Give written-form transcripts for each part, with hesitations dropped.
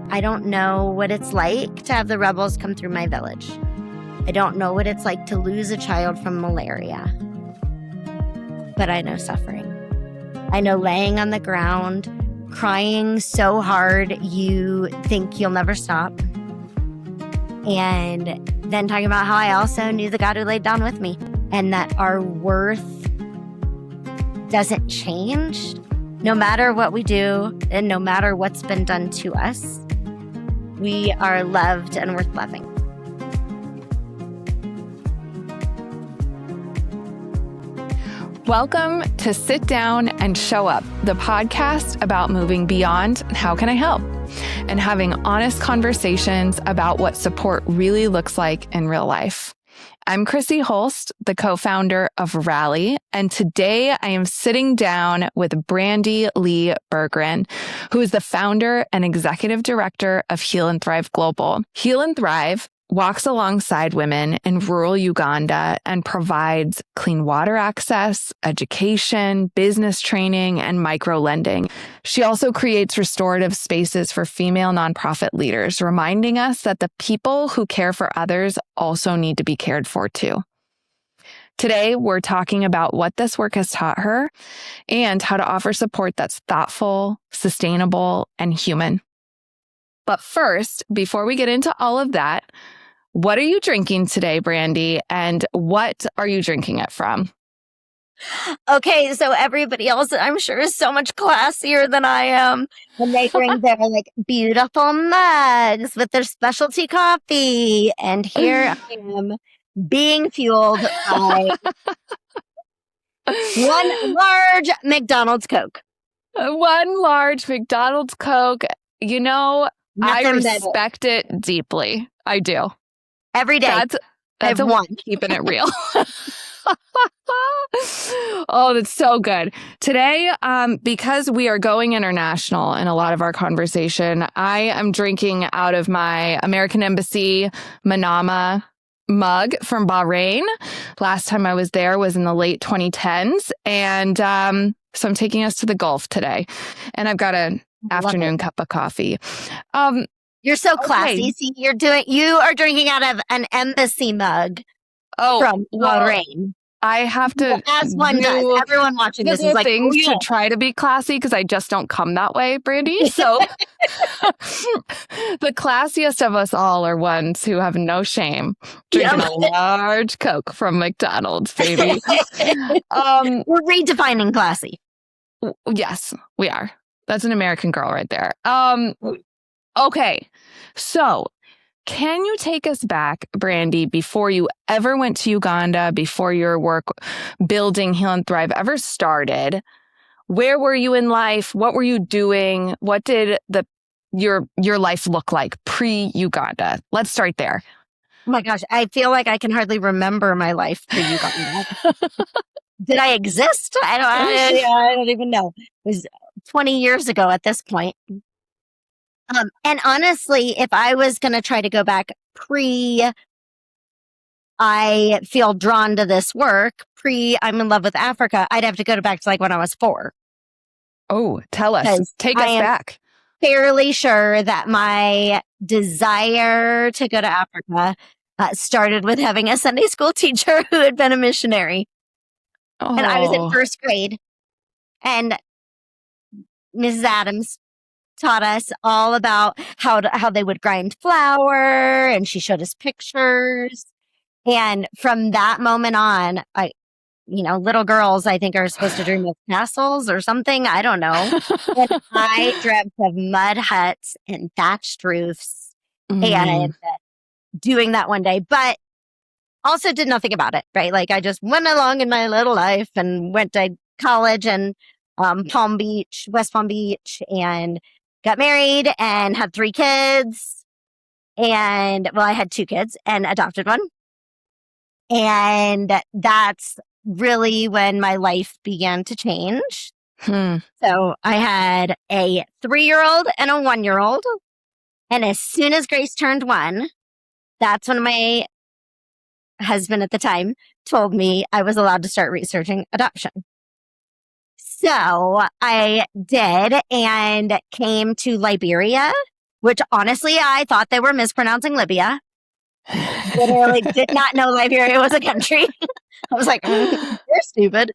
I don't know what it's like to have the rebels come through my village. I don't know what it's like to lose a child from malaria. But I know suffering. I know laying on the ground, crying so hard you think you'll never stop. And then talking about how I also knew the God who laid down with me, and that our worth doesn't change no matter what we do and no matter what's been done to us. We are loved and worth loving. Welcome to Sit Down and Show Up, the podcast about moving beyond how can I help and having honest conversations about what support really looks like in real life. I'm Chrissy Holst, the co-founder of Rally, and today I am sitting down with Brandi Lea Bergren, who is the founder and executive director of Heal and Thrive Global. Heal and Thrive walks alongside women in rural Uganda and provides clean water access, education, business training, and micro-lending. She also creates restorative spaces for female nonprofit leaders, reminding us that the people who care for others also need to be cared for too. Today, we're talking about what this work has taught her and how to offer support that's thoughtful, sustainable, and human. But first, before we get into all of that, what are you drinking today, Brandi? And what are you drinking it from? Okay, so everybody else, I'm sure, is so much classier than I am. And they bring their beautiful mugs with their specialty coffee. And here I am being fueled by one large McDonald's Coke. One large McDonald's Coke. You know, Nothing I respect it deeply. I do. Every day. That's one. Keeping it real. Oh, that's so good. Today, because we are going international in a lot of our conversation, I am drinking out of my American Embassy Manama mug from Bahrain. Last time I was there was in the late 2010s. And so I'm taking us to the Gulf today. And I've got an afternoon cup of coffee. You're so classy. See, you are drinking out of an embassy mug from Bahrain. I have to as one does. Everyone watching this is like things to try to be classy because I just don't come that way, Brandi. So the classiest of us all are ones who have no shame drinking a large Coke from McDonald's, baby. We're redefining classy. Yes, we are. That's an American girl right there. Okay, so can you take us back, Brandi, before you ever went to Uganda, before your work building Heal and Thrive ever started? Where were you in life? What were you doing? What did your life look like pre-Uganda? Let's start there. Oh my gosh, I feel like I can hardly remember my life pre-Uganda. Did I exist? I don't even know. It was 20 years ago at this point. And honestly, if I was going to try to go back I feel drawn to this work, I'm in love with Africa, I'd have to go back to when I was 4. Oh, tell us. Take us back. Fairly sure that my desire to go to Africa started with having a Sunday school teacher who had been a missionary. Oh. And I was in first grade. And Mrs. Adams taught us all about how they would grind flour, and she showed us pictures. And from that moment on, little girls, I think, are supposed to dream of castles or something. I don't know. And I dreamt of mud huts and thatched roofs and doing that one day, but also did nothing about it, right? I just went along in my little life and went to college and West Palm Beach, and got married and had 3 kids. And I had 2 kids and adopted one. And that's really when my life began to change. So I had a 3-year-old and a 1-year-old. And as soon as Grace turned 1, that's when my husband at the time told me I was allowed to start researching adoption. So I did, and came to Liberia which honestly, I thought they were mispronouncing Libya. Literally did not know Liberia was a country. I was like, you're stupid.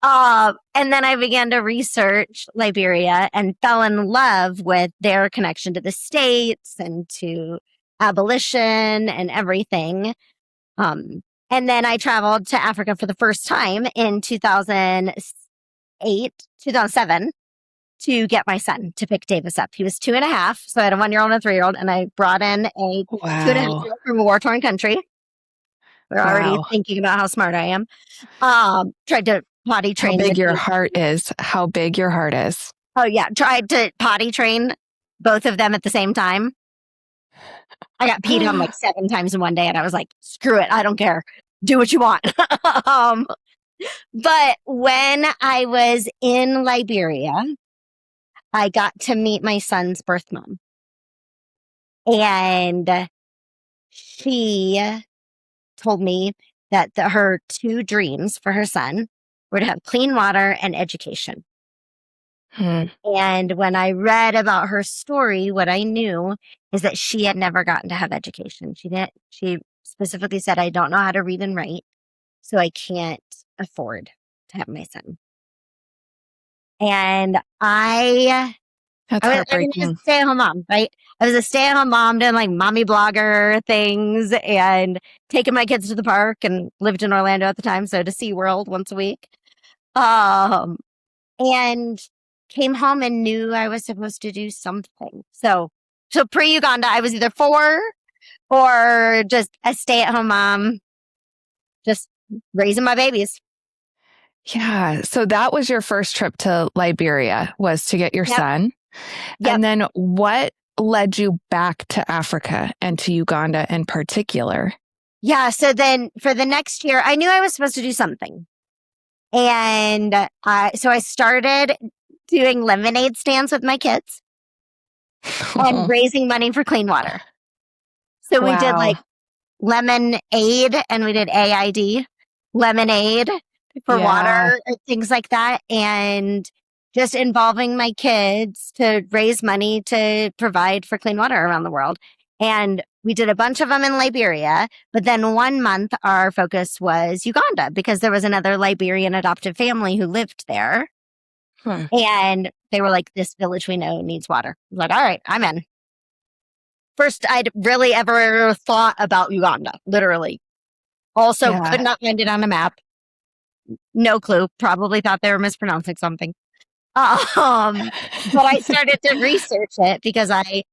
And then I began to research Liberia and fell in love with their connection to the States and to abolition and everything. And then I traveled to Africa for the first time in 2007 to get my son to pick Davis up. He was 2.5. So I had a 1-year-old and a 3-year-old, and I brought in a 2.5-year-old from a war-torn country. We're already thinking about how smart I am. Tried to potty train. How big your heart is. How big your heart is. Oh, yeah. Tried to potty train both of them at the same time. I got peed on like 7 times in one day, and I was like, screw it. I don't care. Do what you want. But when I was in Liberia, I got to meet my son's birth mom. And she told me that her 2 dreams for her son were to have clean water and education. And when I read about her story, what I knew is that she had never gotten to have education. She specifically said, I don't know how to read and write, so I can't afford to have my son. And I was a stay-at-home mom, right? I was a stay-at-home mom doing like mommy blogger things and taking my kids to the park, and lived in Orlando at the time, so to SeaWorld once a week. And came home and knew I was supposed to do something. So pre-Uganda, I was either 4 or just a stay-at-home mom, just raising my babies. Yeah. So that was your first trip to Liberia, was to get your son. Yep. And then what led you back to Africa and to Uganda in particular? Yeah. So then for the next year, I knew I was supposed to do something. And so I started doing lemonade stands with my kids and raising money for clean water. So we did like lemonade, and we did AID, lemonade for water, things like that. And just involving my kids to raise money to provide for clean water around the world. And we did a bunch of them in Liberia, but then 1 month our focus was Uganda, because there was another Liberian adoptive family who lived there. And they were like, this village we know needs water. I was like, all right, I'm in. First I'd really ever thought about Uganda, literally. Also could not find it on a map. No clue. Probably thought they were mispronouncing something. But I started to research it because I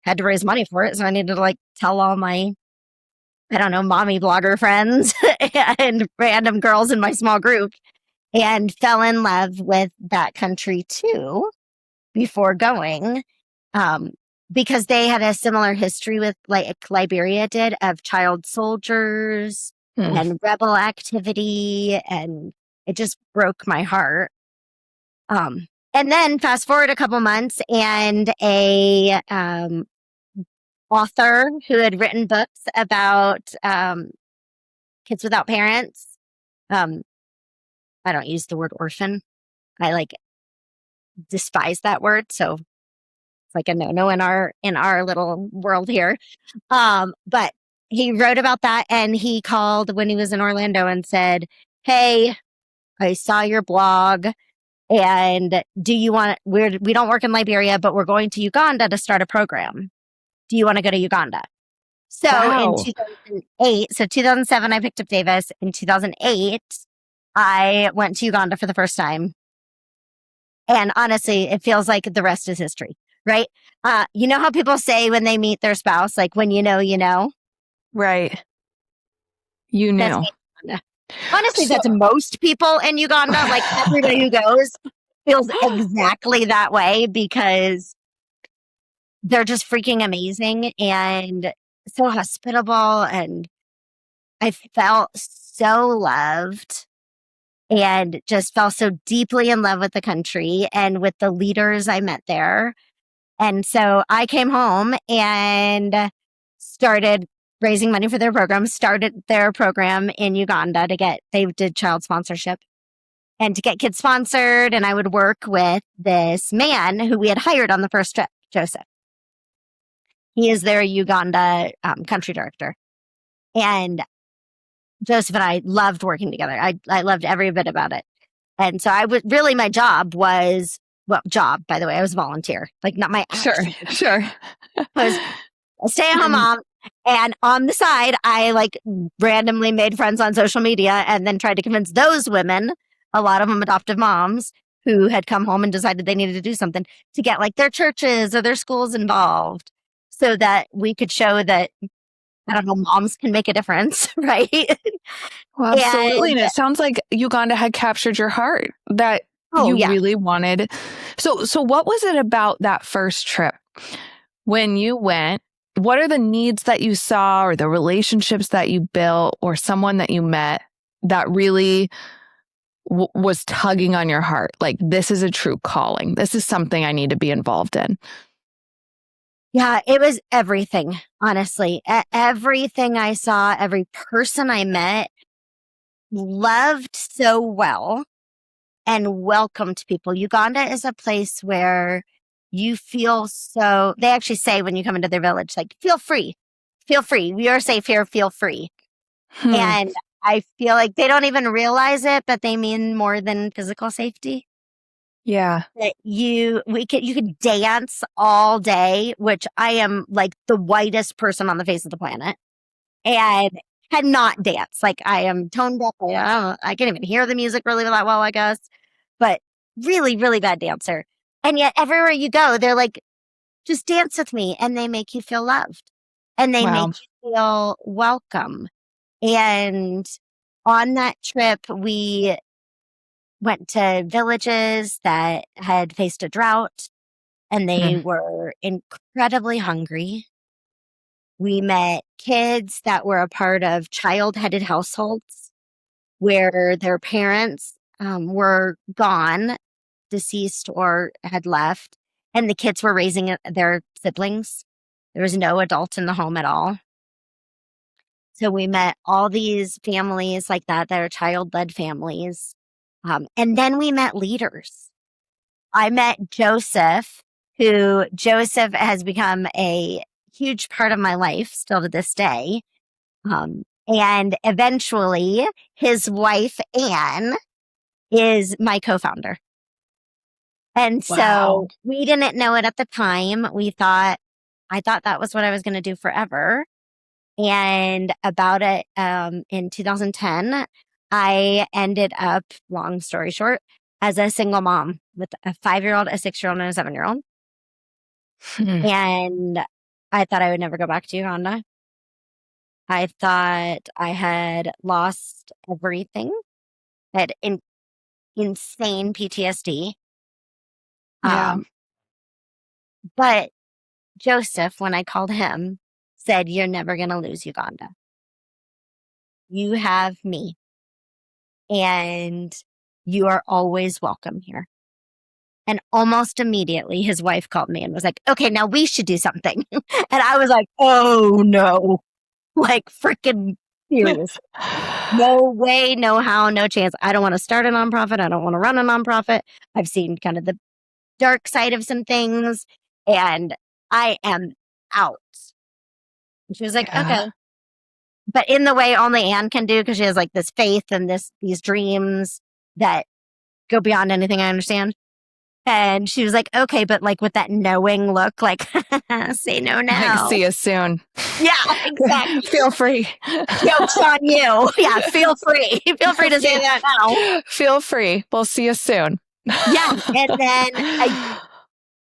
had to raise money for it. So I needed to like tell all my, I don't know, mommy blogger friends and random girls in my small group, and fell in love with that country too before going. Because they had a similar history with like Liberia did, of child soldiers and rebel activity. And it just broke my heart. And then fast forward a couple months, and a author who had written books about kids without parents. I don't use the word orphan. I like despise that word. So it's like a no in our little world here. But he wrote about that, and he called when he was in Orlando and said, hey, I saw your blog. And do you want, we don't work in Liberia, but we're going to Uganda to start a program. Do you want to go to Uganda? So in 2008, so 2007, I picked up Davis. In 2008, I went to Uganda for the first time. And honestly, it feels like the rest is history, right? You know how people say when they meet their spouse, like, when you know, you know? Right. You knew. Honestly, that's most people in Uganda. Like, everybody who goes feels exactly that way, because they're just freaking amazing and so hospitable. And I felt so loved and just fell so deeply in love with the country and with the leaders I met there. And so I came home and started raising money for their program, started their program in Uganda they did child sponsorship and to get kids sponsored. And I would work with this man who we had hired on the first trip, Joseph. He is their Uganda country director. And Joseph and I loved working together. I loved every bit about it. And so I was really, my job was, well, job, by the way, I was volunteer, like not my actual Sure. I was a stay-at-home mom. And on the side, I like randomly made friends on social media and then tried to convince those women, a lot of them adoptive moms, who had come home and decided they needed to do something, to get like their churches or their schools involved so that we could show that, I don't know, moms can make a difference, right? Well, absolutely. And it sounds like Uganda had captured your heart, that you really wanted. So what was it about that first trip when you went? What are the needs that you saw, or the relationships that you built, or someone that you met that really was tugging on your heart? Like, this is a true calling. This is something I need to be involved in. Yeah, it was everything, honestly. Everything I saw, every person I met loved so well and welcomed people. Uganda is a place where you feel so, they actually say when you come into their village, like, feel free. We are safe here. Feel free. And I feel like they don't even realize it, but they mean more than physical safety. Yeah. That you can dance all day, which I am like the whitest person on the face of the planet, and cannot dance. Like, I am tone deaf. I can't even hear the music really that well, I guess, but really, really bad dancer. And yet everywhere you go, they're like, just dance with me. And they make you feel loved and they make you feel welcome. And on that trip, we went to villages that had faced a drought and they were incredibly hungry. We met kids that were a part of child-headed households where their parents were gone, deceased, or had left, and the kids were raising their siblings. There was no adult in the home at all. So we met all these families like that are child-led families. And then we met leaders. I met Joseph, who Joseph has become a huge part of my life still to this day. And eventually his wife, Anne, is my co-founder. And so we didn't know it at the time. I thought that was what I was going to do forever. And about it, in 2010, I ended up, long story short, as a single mom with a 5-year-old, a 6-year-old, and a 7-year-old. And I thought I would never go back to Uganda. I thought I had lost everything. I had insane PTSD. But Joseph, when I called him, said, "You're never going to lose Uganda. You have me. And you are always welcome here." And almost immediately, his wife called me and was like, "Okay, now we should do something." And I was like, "Oh no, like freaking serious. No way, no how, no chance. I don't want to start a nonprofit. I don't want to run a nonprofit. I've seen kind of the dark side of some things and I am out." And she was like, "Okay." But in the way only Anne can do, because she has like this faith and these dreams that go beyond anything I understand. And she was like, "Okay," but like with that knowing look, like, say no now. Like, see you soon. Yeah, exactly. Feel free. Joke's on you. Yeah, feel free. Feel free to say that now. Feel free. We'll see you soon. Yeah. And then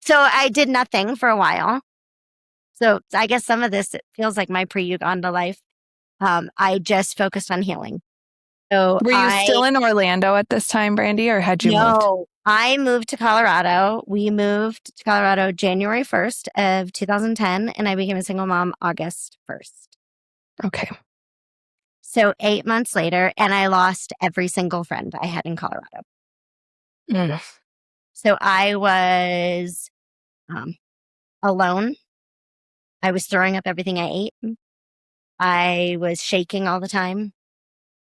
I did nothing for a while. So I guess some of this, it feels like my pre-Uganda life. I just focused on healing. So were you still in Orlando at this time, Brandi, or had you moved? No, I moved to Colorado. We moved to Colorado January 1st of 2010, and I became a single mom August 1st. Okay. So 8 months later, and I lost every single friend I had in Colorado. So I was alone. I was throwing up everything I ate. I was shaking all the time.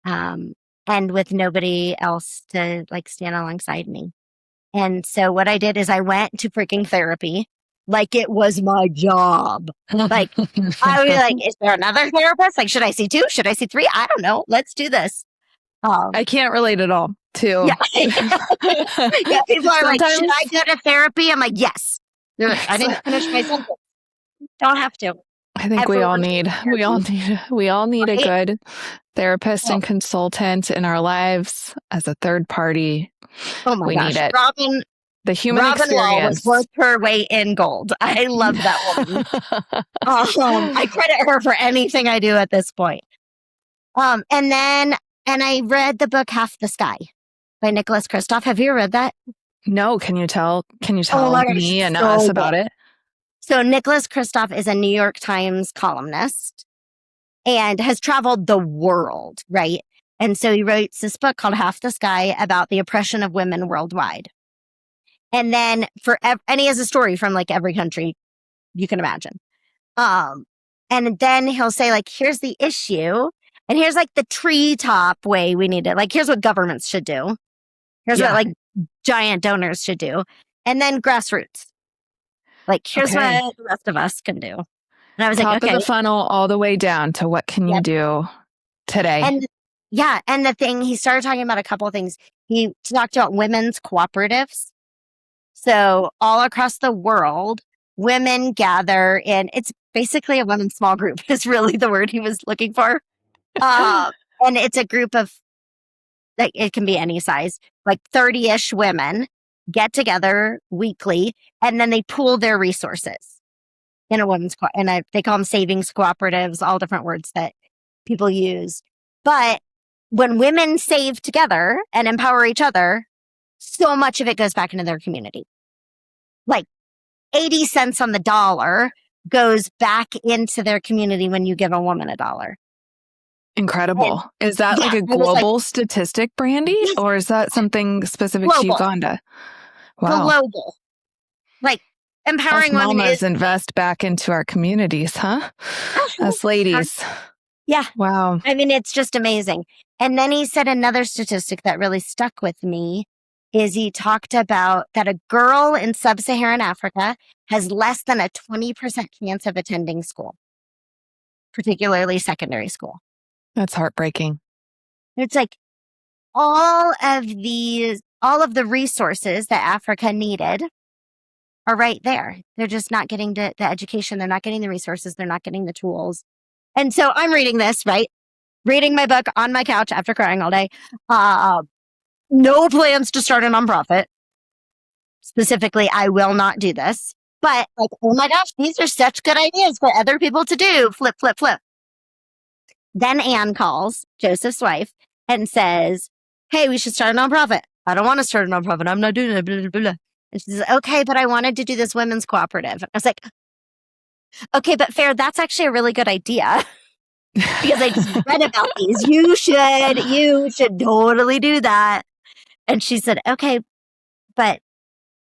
And with nobody else to like stand alongside me. And so what I did is I went to freaking therapy like it was my job. Like, I would be like, is there another therapist? Like, should I see 2? Should I see 3? I don't know. Let's do this. I can't relate at all to. Yeah. Yeah, people are like, should I go to therapy? I'm like, yes. They're like, I didn't finish my sentence. Don't have to. I think we all need a good therapist and consultant in our lives as a third party. Oh my gosh. Need it. The human Robin experience was worth her weight in gold. I love that woman. I credit her for anything I do at this point. And I read the book Half the Sky by Nicholas Kristof. Have you read that? No. Can you tell me and us about it? So Nicholas Kristof is a New York Times columnist and has traveled the world, right? And so he writes this book called Half the Sky about the oppression of women worldwide. And then and he has a story from like every country you can imagine. And then he'll say like, here's the issue. And here's like the treetop way we need it. Like, here's what governments should do. Here's what like giant donors should do. And then grassroots. Like, here's what the rest of us can do. And I was Top of the funnel all the way down to what can you do today? And and the thing, he started talking about a couple of things. He talked about women's cooperatives. So all across the world, women gather in, it's basically a women's small group is really the word he was looking for. And it's a group of, like, it can be any size, like 30-ish women get together weekly, and then they pool their resources in a women's, they call them savings cooperatives, all different words that people use. But when women save together and empower each other, so much of it goes back into their community. Like 80 cents on the dollar goes back into their community when you give a woman $1. Incredible. Is that like a global statistic, Brandi? Or is that something specific to Uganda? Wow. Global. Like, empowering women mamas invest back into our communities, huh? Us ladies. Yeah. Wow. I mean, it's just amazing. And then he said another statistic that really stuck with me is he talked about that a girl in sub-Saharan Africa has less than a 20% chance of attending school, particularly secondary school. That's heartbreaking. It's like all of the resources that Africa needed are right there. They're just not getting the education. They're not getting the resources. They're not getting the tools. And so I'm reading this, right? Reading my book on my couch after crying all day. No plans to start a nonprofit. Specifically, I will not do this. But like, oh my gosh, these are such good ideas for other people to do. Flip, flip, flip. Then Anne calls, Joseph's wife, and says, hey, we should start a nonprofit. I don't want to start a nonprofit. I'm not doing it. Blah, blah, blah. And she says, okay, but I wanted to do this women's cooperative. I was like, okay, but Fair, that's actually a really good idea. Because I just read about these. You should totally do that. And she said, okay, but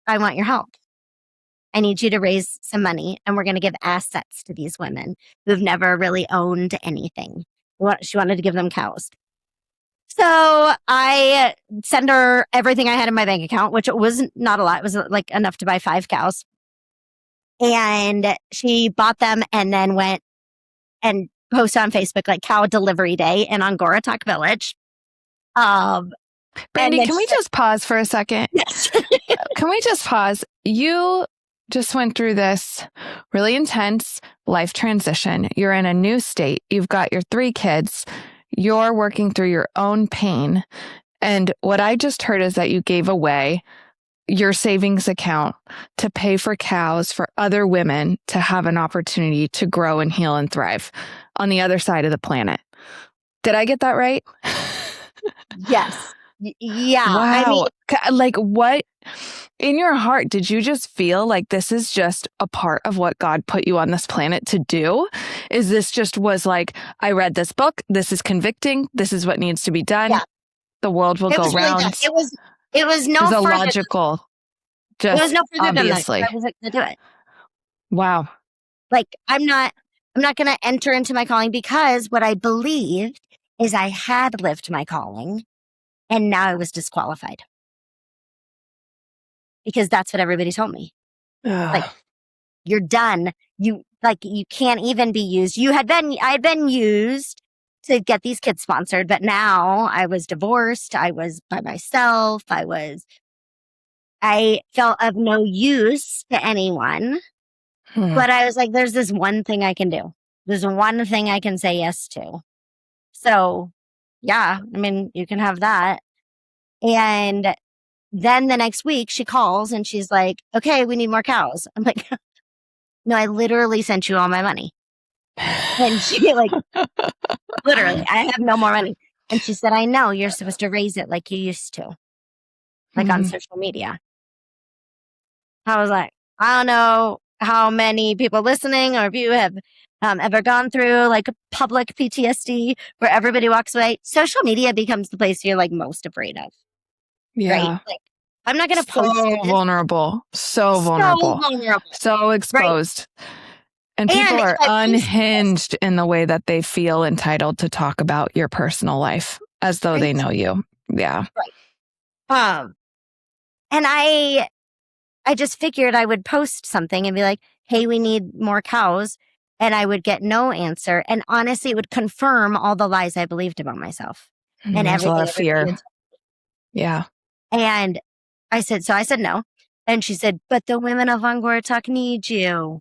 I want your help. I need you to raise some money, and we're going to give assets to these women who've never really owned anything. She wanted to give them cows. So I sent her everything I had in my bank account, which was not a lot. It was like enough to buy 5 cows. And she bought them and then went and posted on Facebook like Cow Delivery Day in Angora Talk Village. Brandi, can we just pause for a second? Yes. Can we just pause? You just went through this really intense life transition. You're in a new state. You've got your 3 kids. You're working through your own pain. And what I just heard is that you gave away your savings account to pay for cows for other women to have an opportunity to grow and heal and thrive on the other side of the planet. Did I get that right? Yes. Yeah. Wow. I mean, like, what in your heart did you just feel like this is just a part of what God put you on this planet to do? Is this just was like, I read this book, this is convicting, this is what needs to be done. Yeah. The world will go round. Really it was no further. Logical. Just it was no further obviously. Than that. I wasn't going to do it. Wow. Like, I'm not going to enter into my calling because what I believed is I had lived my calling and now I was disqualified. Because that's what everybody told me. Like, You're done. You can't even be used. I had been used to get these kids sponsored, but now I was divorced. I was by myself. I felt of no use to anyone, but I was like, there's this one thing I can do. There's one thing I can say yes to. So yeah, I mean, you can have that. And then the next week she calls and she's like, okay, we need more cows. I'm like, no, I literally sent you all my money. And she literally, I have no more money. And she said, I know you're supposed to raise it like you used to, on social media. I was like, I don't know how many people listening or if you have ever gone through like a public PTSD where everybody walks away. Social media becomes the place you're most afraid of. Yeah. Right? I'm not going to post so this. vulnerable, so vulnerable, so exposed. Right. And people are unhinged in the way that they feel entitled to talk about your personal life as though they know you. Yeah. Right. And I just figured I would post something and be like, hey, we need more cows. And I would get no answer. And honestly, it would confirm all the lies I believed about myself. And there's a lot of fear. Yeah. And I said no. And she said, but the women of Angora need you.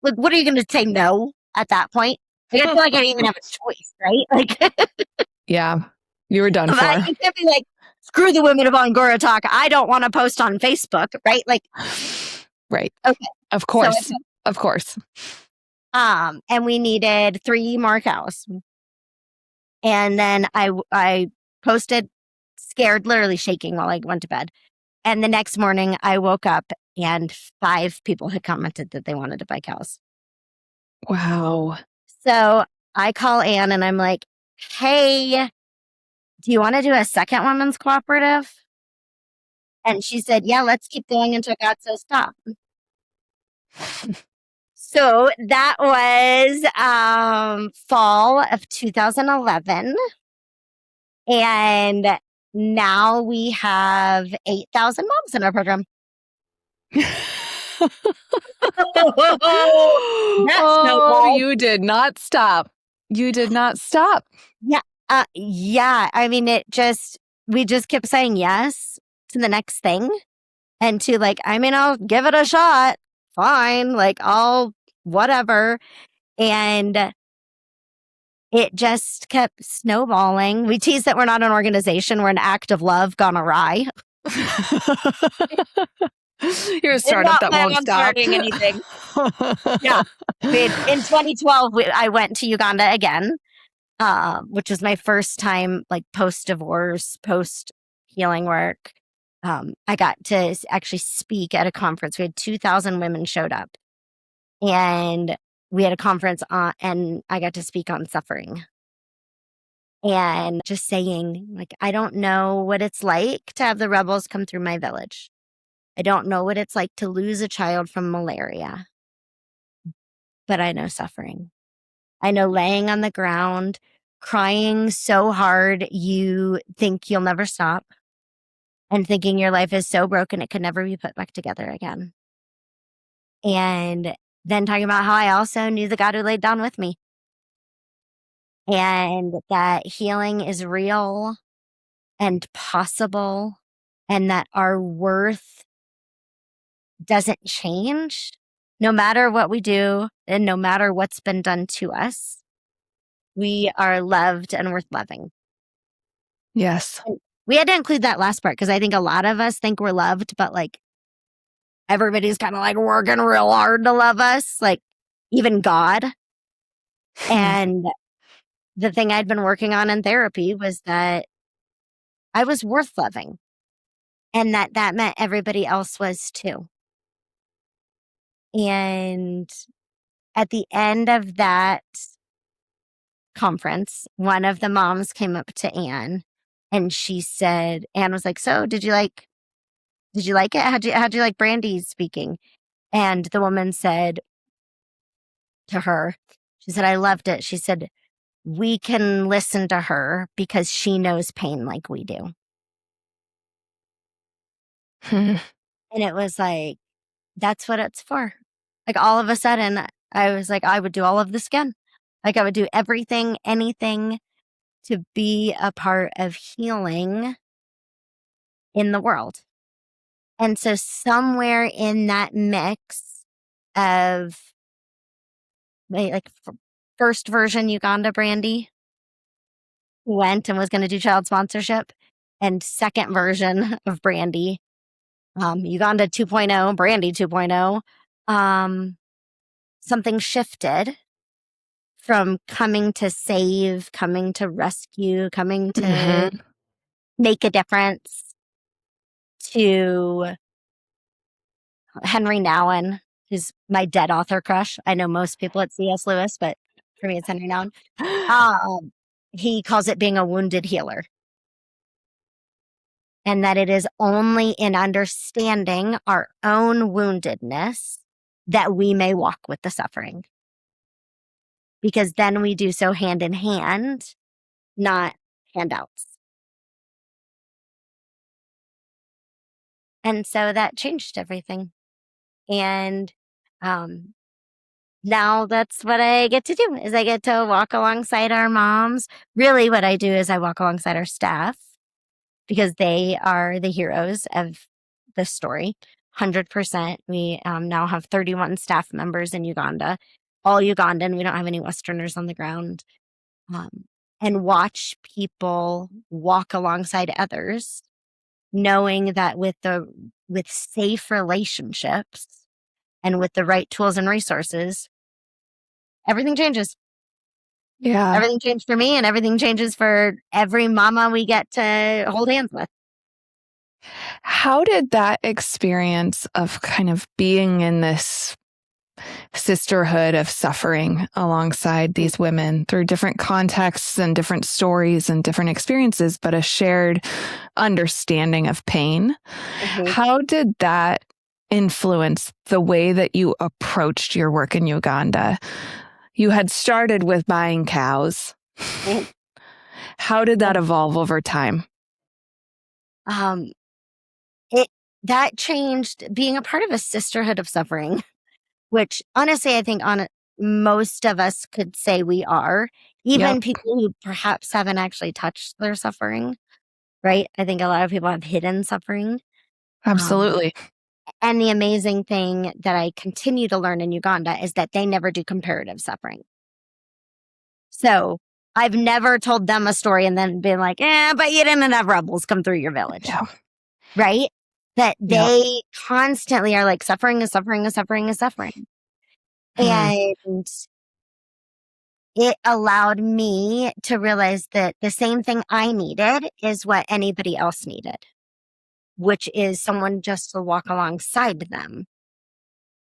What are you going to say no at that point? I feel like I didn't even have a choice, right? Yeah, you were done for. You can't be like, screw the women of Angora Talk. I don't want to post on Facebook, right? Right. Okay. Of course. Of course. And we needed 3 more cows. And then I posted, scared, literally shaking while I went to bed. And the next morning I woke up and 5 people had commented that they wanted to buy cows. Wow. So I call Anne and I'm like, hey, do you want to do a second women's cooperative? And she said, yeah, let's keep going until God says stop. So that was fall of 2011. And now we have 8,000 moms in our program. You did not stop. You did not stop. Yeah. Yeah. I mean, we just kept saying yes to the next thing and to I'll give it a shot. Fine. I'll whatever. And it just kept snowballing. We tease that we're not an organization. We're an act of love gone awry. You're a startup that won't stop. Starting anything. Yeah. In 2012, I went to Uganda again, which was my first time post-divorce, post-healing work. I got to actually speak at a conference. We had 2,000 women showed up. And we had a conference and I got to speak on suffering. And just saying, I don't know what it's like to have the rebels come through my village. I don't know what it's like to lose a child from malaria. But I know suffering. I know laying on the ground, crying so hard you think you'll never stop, and thinking your life is so broken it could never be put back together again. And then talking about how I also knew the God who laid down with me. And that healing is real and possible, and that our worth doesn't change no matter what we do and no matter what's been done to us. We are loved and worth loving. Yes. And we had to include that last part because I think a lot of us think we're loved, but everybody's kind of working real hard to love us, even God. And the thing I'd been working on in therapy was that I was worth loving, and that meant everybody else was too. And at the end of that conference, one of the moms came up to Anne and she said, Anne was like, so did you like it? How'd you like Brandi speaking? And the woman said to her, she said, I loved it. She said, we can listen to her because she knows pain like we do. And it was that's what it's for. Like all of a sudden, I was like, I would do all of this again. Like I would do everything, anything to be a part of healing in the world. And so somewhere in that mix of like first version Uganda Brandi went and was going to do child sponsorship, and second version of Brandi, Uganda 2.0, Brandi 2.0, something shifted from coming to save, coming to rescue, coming to make a difference to Henry Nouwen, who's my dead author crush. I know most people at C.S. Lewis, but for me, it's Henry Nouwen. He calls it being a wounded healer. And that it is only in understanding our own woundedness that we may walk with the suffering. Because then we do so hand in hand, not handouts. And so that changed everything. And now that's what I get to do, is I get to walk alongside our moms. Really what I do is I walk alongside our staff, because they are the heroes of the story. 100%. We now have 31 staff members in Uganda, all Ugandan. We don't have any Westerners on the ground. And watch people walk alongside others, knowing that with safe relationships and with the right tools and resources, everything changes. Yeah. Everything changed for me, and everything changes for every mama we get to hold hands with. How did that experience of kind of being in this sisterhood of suffering alongside these women through different contexts and different stories and different experiences, but a shared understanding of pain, how did that influence the way that you approached your work in Uganda? You had started with buying cows. How did that evolve over time? That changed being a part of a sisterhood of suffering, which honestly, I think most of us could say we are, even people who perhaps haven't actually touched their suffering, right? I think a lot of people have hidden suffering. Absolutely. And the amazing thing that I continue to learn in Uganda is that they never do comparative suffering. So I've never told them a story and then been like, but you didn't have rebels come through your village. Yeah. Right? That they constantly are like, suffering is suffering is suffering is suffering. And it allowed me to realize that the same thing I needed is what anybody else needed, which is someone just to walk alongside them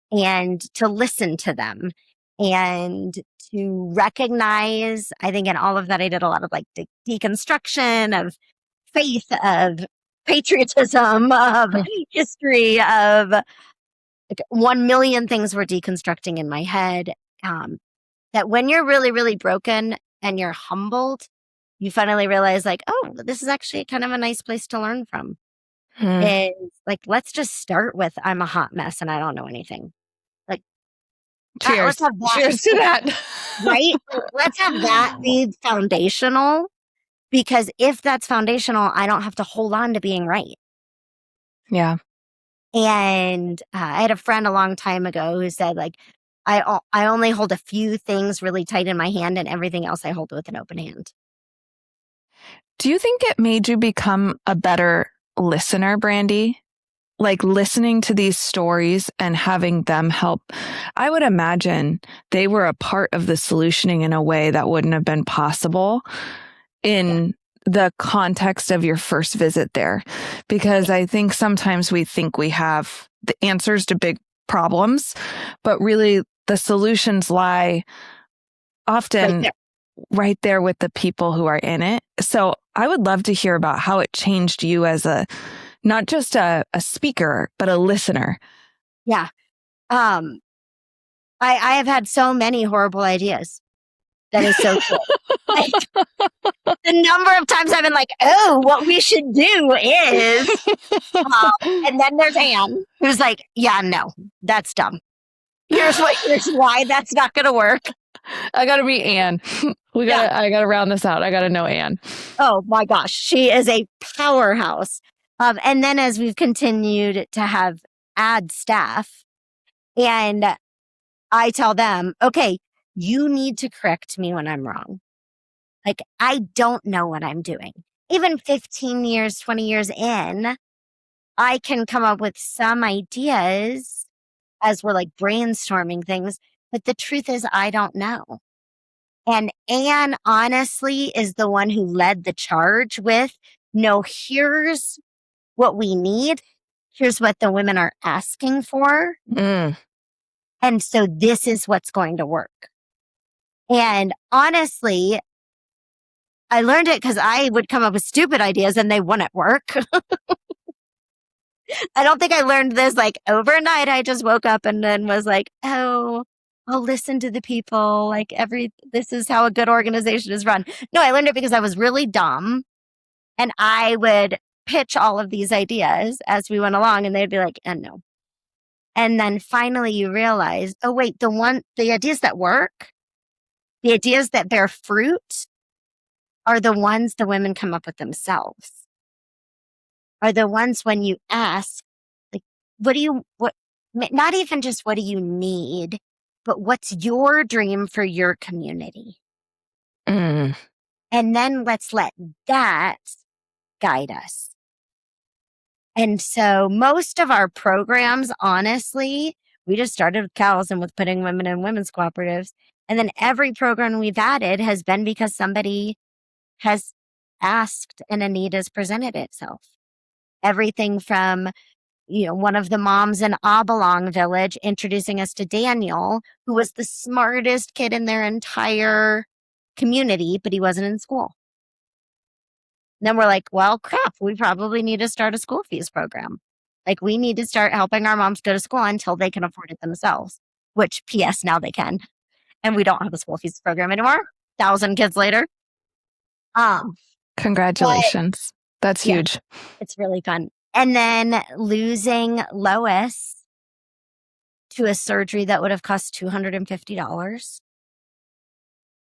and to listen to them and to recognize. I think in all of that, I did a lot of like deconstruction of faith, of patriotism, of history, of like 1 million things were deconstructing in my head. That when you're really, really broken and you're humbled, you finally realize like, oh, this is actually kind of a nice place to learn from. And like, let's just start with, I'm a hot mess and I don't know anything. Like, cheers. Let's have that. Cheers to that. Right? Let's have that be foundational, because if that's foundational, I don't have to hold on to being right. Yeah. And I had a friend a long time ago who said, like, I only hold a few things really tight in my hand, and everything else I hold with an open hand. Do you think it made you become a better listener, Brandi? Like listening to these stories and having them help? I would imagine they were a part of the solutioning in a way that wouldn't have been possible in the context of your first visit there. Because I think sometimes we think we have the answers to big problems, but really the solutions lie often right there with the people who are in it. So I would love to hear about how it changed you as not just a speaker, but a listener. Yeah. I have had so many horrible ideas. That is so cool. Like, the number of times I've been like, oh, what we should do is, and then there's Anne, who's like, yeah, no, that's dumb. Here's why that's not going to work. I got to meet Anne. I got to round this out. I got to know Anne. Oh my gosh. She is a powerhouse. And then as we've continued to add staff, and I tell them, okay, you need to correct me when I'm wrong. Like, I don't know what I'm doing. Even 15 years, 20 years in, I can come up with some ideas as we're like brainstorming things. But the truth is, I don't know. And Anne, honestly, is the one who led the charge with, no, here's what we need. Here's what the women are asking for. Mm. And so this is what's going to work. And honestly, I learned it because I would come up with stupid ideas and they wouldn't work. I don't think I learned this like overnight. I just woke up and then was like, oh, I'll listen to the people. Like this is how a good organization is run. No, I learned it because I was really dumb and I would pitch all of these ideas as we went along and they'd be like, no. And then finally you realize, oh wait, the ideas that work, the ideas that bear fruit are the ones the women come up with themselves. Are the ones when you ask, like, not even just what do you need, but what's your dream for your community? Mm. And then let's let that guide us. And so most of our programs, honestly, we just started with cows and with putting women in women's cooperatives. And then every program we've added has been because somebody has asked and a need has presented itself. Everything from, one of the moms in Abalong village introducing us to Daniel, who was the smartest kid in their entire community, but he wasn't in school. And then we're like, well, crap, we probably need to start a school fees program. Like we need to start helping our moms go to school until they can afford it themselves, which PS now they can. And we don't have a school fees program anymore. 1,000 kids later. Congratulations. That's huge. It's really fun. And then losing Lois to a surgery that would have cost $250.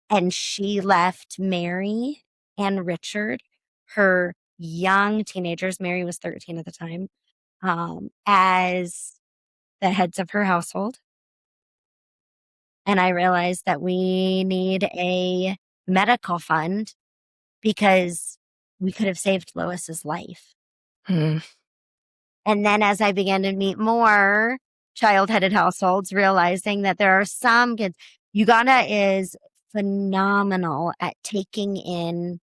And she left Mary and Richard, her young teenagers, Mary was 13 at the time, as the heads of her household. And I realized that we need a medical fund because we could have saved Lois's life. Mm. And then as I began to meet more child-headed households, realizing that there are some kids, Uganda is phenomenal at taking in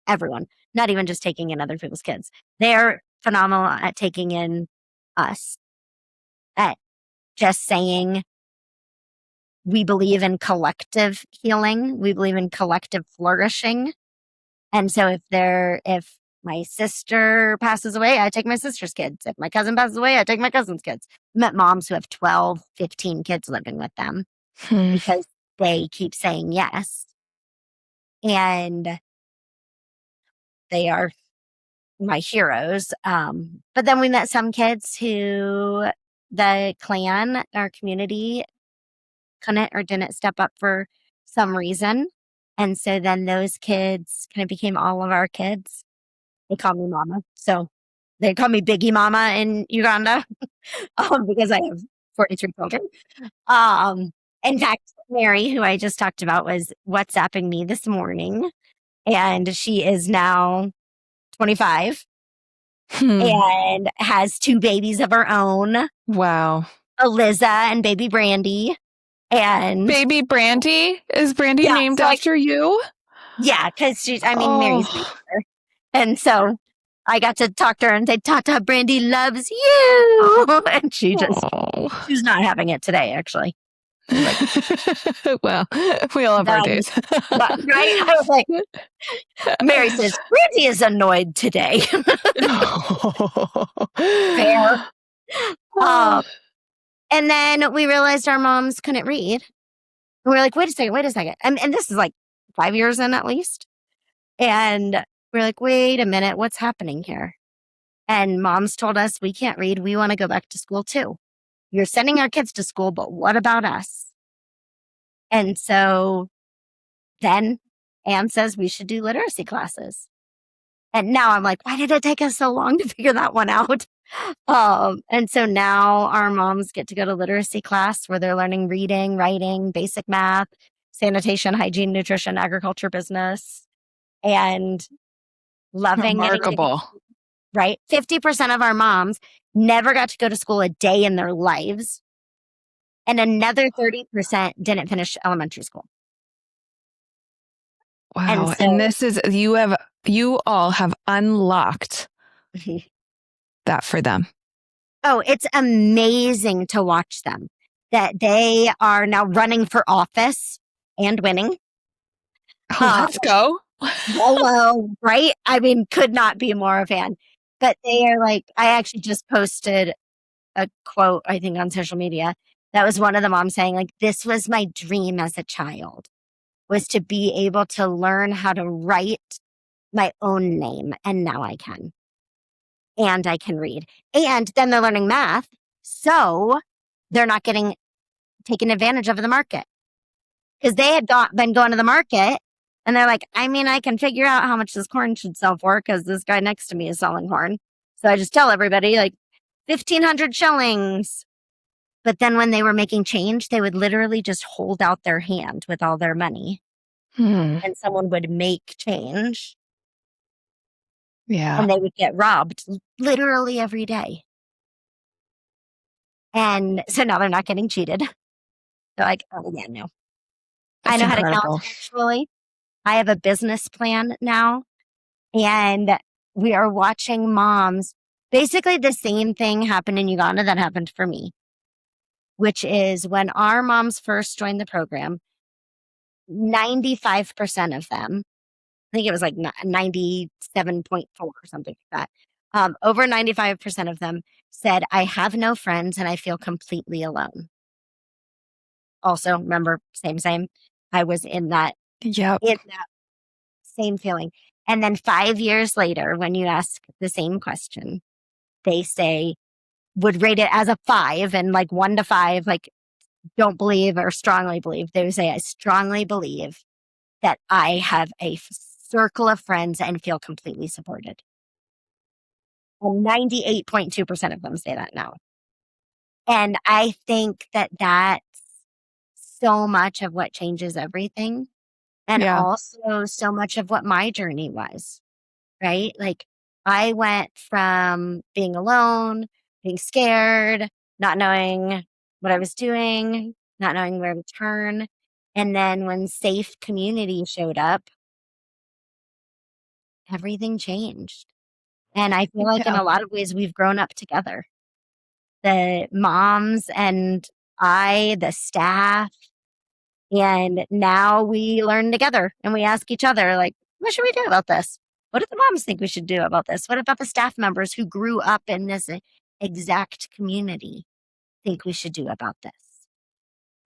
everyone, not even just taking in other people's kids. They're phenomenal at taking in us, at just saying, we believe in collective healing. We believe in collective flourishing. And so if my sister passes away, I take my sister's kids. If my cousin passes away, I take my cousin's kids. I met moms who have 12, 15 kids living with them because they keep saying yes. And they are my heroes. But then we met some kids who the clan, our community, couldn't or didn't step up for some reason. And so then those kids kind of became all of our kids. They call me mama. So they call me Biggie Mama in Uganda because I have 43 children. In fact, Mary, who I just talked about, was WhatsApping me this morning. And she is now 25 and has 2 babies of her own. Wow. Eliza and baby Brandi. And baby Brandi? Is Brandi named after you? Yeah, because Mary's named her. And so I got to talk to her and say, Tata, Brandi loves you. And she's not having it today, actually. Well, we all have our days. Right? I was like, Mary says, Brandi is annoyed today. Fair. And then we realized our moms couldn't read. And we were like, wait a second. And this is like 5 years in at least. And we're like, wait a minute, what's happening here? And moms told us we can't read. We want to go back to school too. you're sending our kids to school, but what about us? And so then Anne says we should do literacy classes. And now I'm like, why did it take us so long to figure that one out? And so now our moms get to go to literacy class where they're learning reading, writing, basic math, sanitation, hygiene, nutrition, agriculture, business, and loving getting to Remarkable. right? 50% of our moms never got to go to school a day in their lives. And another 30% didn't finish elementary school. Wow. And this is, you all have unlocked that for them. Oh, it's amazing to watch them, that they are now running for office and winning. Let's go. Hello, right? I mean, could not be more a fan. But they are like, I actually just posted a quote, I think, on social media. That was one of the moms saying, like, this was my dream as a child, was to be able to learn how to write my own name. And now I can. And I can read. And then they're learning math. So they're not getting taken advantage of in the market. Because they had been going to the market and they're like, I mean, I can figure out how much this corn should sell for because this guy next to me is selling corn. So I just tell everybody like 1,500 shillings. But then when they were making change, they would literally just hold out their hand with all their money. And someone would make change. Yeah. And they would get robbed literally every day. And so now they're not getting cheated. They're like, oh, yeah, no. That's I know incredible. how to count actually. I have a business plan now. And we are watching moms. Basically, the same thing happened in Uganda that happened for me, which is when our moms first joined the program, 95% of them, I think it was like 97.4 or something like that. Over 95% of them said, I have no friends and I feel completely alone. Also, remember, same. I was in that same feeling. And then 5 years later, when you ask the same question, they say, would rate it as a 5 and like 1 to 5, like don't believe or strongly believe. They would say, I strongly believe that I have a circle of friends and feel completely supported. And 98.2% of them say that now. And I think that that's so much of what changes everything. And also so much of what my journey was, right? Like I went from being alone, being scared, not knowing what I was doing, not knowing where to turn. And then when safe community showed up, everything changed. And I feel like in a lot of ways, we've grown up together. The moms and I, the staff, and now we learn together and we ask each other, like, what should we do about this? What do the moms think we should do about this? What about the staff members who grew up in this exact community think we should do about this?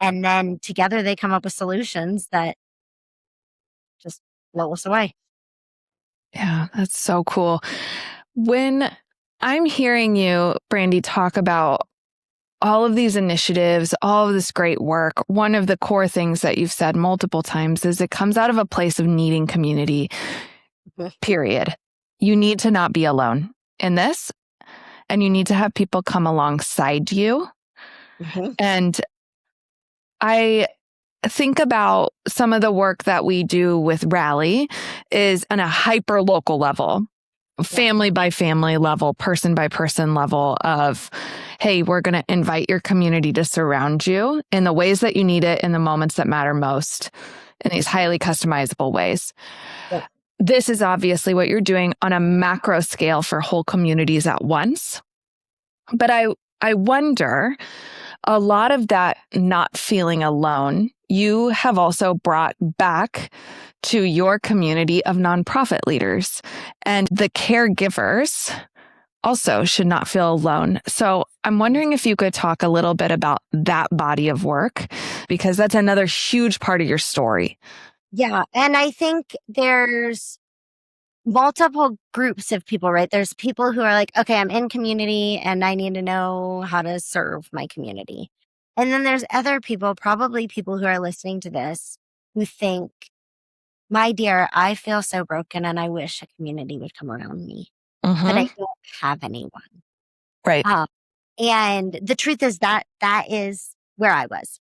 And then together they come up with solutions that just blow us away. Yeah, that's so cool. When I'm hearing you, Brandi, talk about all of these initiatives, all of this great work, one of the core things that you've said multiple times is it comes out of a place of needing community, period. You need to not be alone in this, and you need to have people come alongside you. And I think about some of the work that we do with Rally is on a hyper local level, family by family level, person by person level of, hey, we're going to invite your community to surround you in the ways that you need it in the moments that matter most in these highly customizable ways. Yeah. This is obviously what you're doing on a macro scale for whole communities at once. But I wonder, a lot of that not feeling alone, you have also brought back to your community of nonprofit leaders, and the caregivers also should not feel alone. So I'm wondering if you could talk a little bit about that body of work, because that's another huge part of your story. Yeah. And I think multiple groups of people, right? There's people who are like, okay, I'm in community and I need to know how to serve my community. And then there's other people, probably people who are listening to this, who think, my dear, I feel so broken and I wish a community would come around me, but I don't have anyone. Right. And the truth is that is where I was.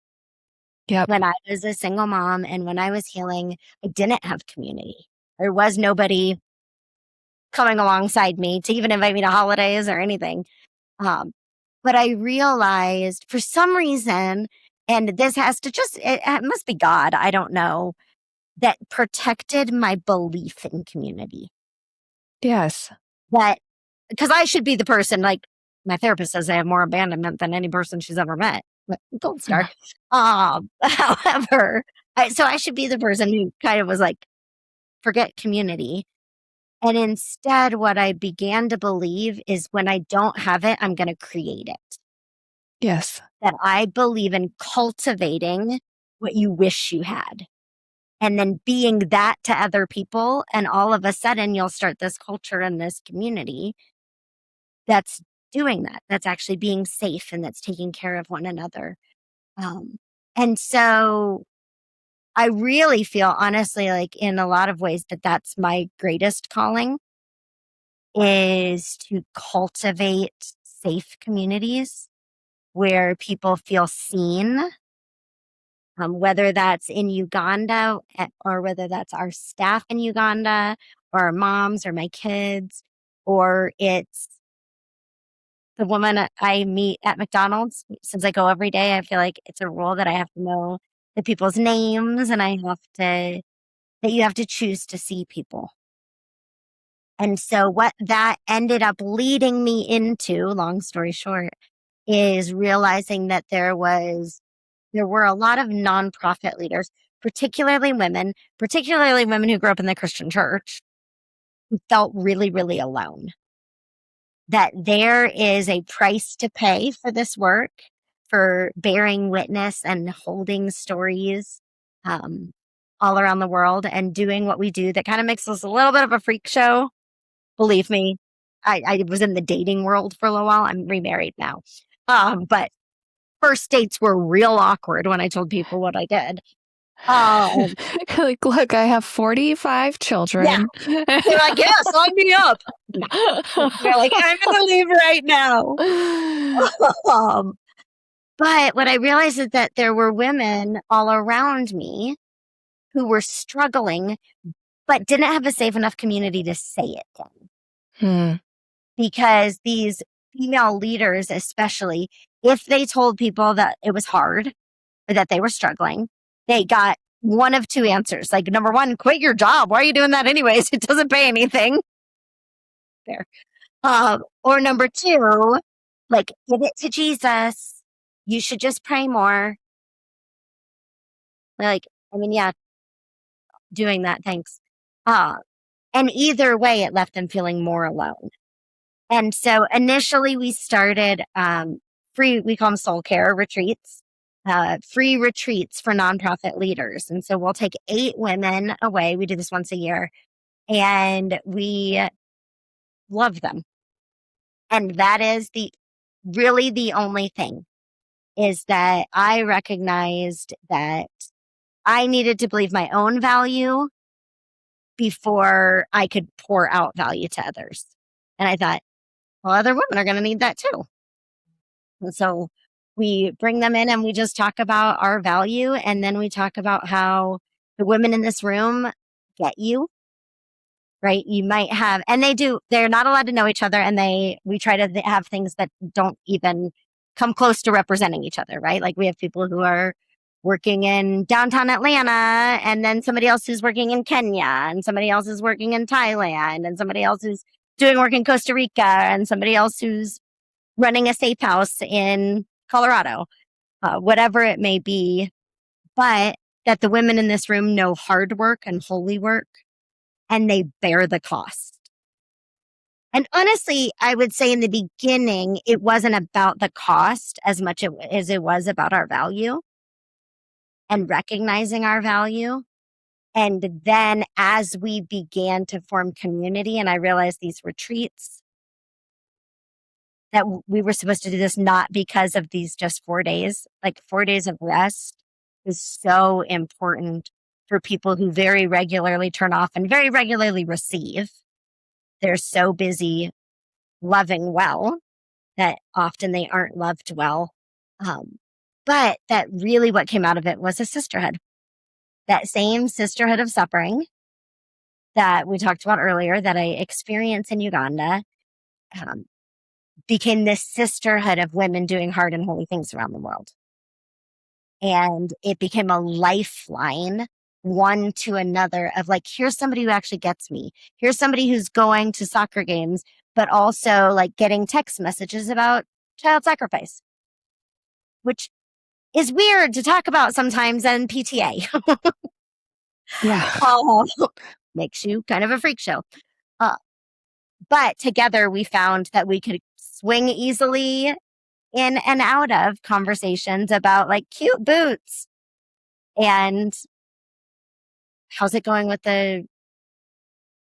Yep. When I was a single mom and when I was healing, I didn't have community. There was nobody coming alongside me to even invite me to holidays or anything. But I realized for some reason, and this has to it must be God, I don't know, that protected my belief in community. Yes. That, because I should be the person, like my therapist says I have more abandonment than any person she's ever met. Gold star. However, so I should be the person who kind of was like, forget community. And instead, what I began to believe is when I don't have it, I'm going to create it. Yes. That I believe in cultivating what you wish you had and then being that to other people. And all of a sudden, you'll start this culture and this community that's doing that, that's actually being safe and that's taking care of one another. And so I really feel, honestly, like in a lot of ways, that that's my greatest calling, is to cultivate safe communities where people feel seen, whether that's in Uganda or whether that's our staff in Uganda or our moms or my kids, or it's the woman I meet at McDonald's. Since I go every day, I feel like it's a rule that I have to know the people's names and that you have to choose to see people. And so what that ended up leading me into, long story short, is realizing that there were a lot of nonprofit leaders, particularly women who grew up in the Christian church, who felt really, really alone. That there is a price to pay for this work, for bearing witness and holding stories all around the world and doing what we do that kind of makes us a little bit of a freak show. Believe me, I was in the dating world for a little while. I'm remarried now. But first dates were real awkward when I told people what I did. Like, look, I have 45 children. Yeah. They're like, yeah, sign me up. No. They're like, I'm going to leave right now. But what I realized is that there were women all around me who were struggling, but didn't have a safe enough community to say it in. Because these female leaders, especially, if they told people that it was hard or that they were struggling, they got one of two answers. Like, number one, quit your job. Why are you doing that anyways? It doesn't pay anything. There. Or number two, like, give it to Jesus. You should just pray more. Like, I mean, yeah, doing that, thanks. And either way, it left them feeling more alone. And so initially we started we call them soul care retreats, free retreats for nonprofit leaders. And so we'll take 8 women away. We do this once a year and we love them. And that is really the only thing, is that I recognized that I needed to believe my own value before I could pour out value to others. And I thought, well, other women are going to need that too. And so we bring them in and we just talk about our value. And then we talk about how the women in this room get you, right? You might have, and they're not allowed to know each other. And we try to have things that don't even come close to representing each other, right? Like we have people who are working in downtown Atlanta and then somebody else who's working in Kenya and somebody else is working in Thailand and somebody else who's doing work in Costa Rica and somebody else who's running a safe house in Colorado, whatever it may be, but that the women in this room know hard work and holy work and they bear the cost. And honestly, I would say in the beginning, it wasn't about the cost as much as it was about our value and recognizing our value. And then as we began to form community, and I realized these retreats, that we were supposed to do this not because of these just 4 days, like 4 days of rest is so important for people who very regularly turn off and very regularly receive. They're so busy loving well that often they aren't loved well. But that really what came out of it was a sisterhood. That same sisterhood of suffering that we talked about earlier that I experienced in Uganda became this sisterhood of women doing hard and holy things around the world. And it became a lifeline one to another of like, here's somebody who actually gets me. Here's somebody who's going to soccer games, but also like getting text messages about child sacrifice, which is weird to talk about sometimes in PTA. Yeah. Makes you kind of a freak show. But together we found that we could swing easily in and out of conversations about like cute boots and how's it going with the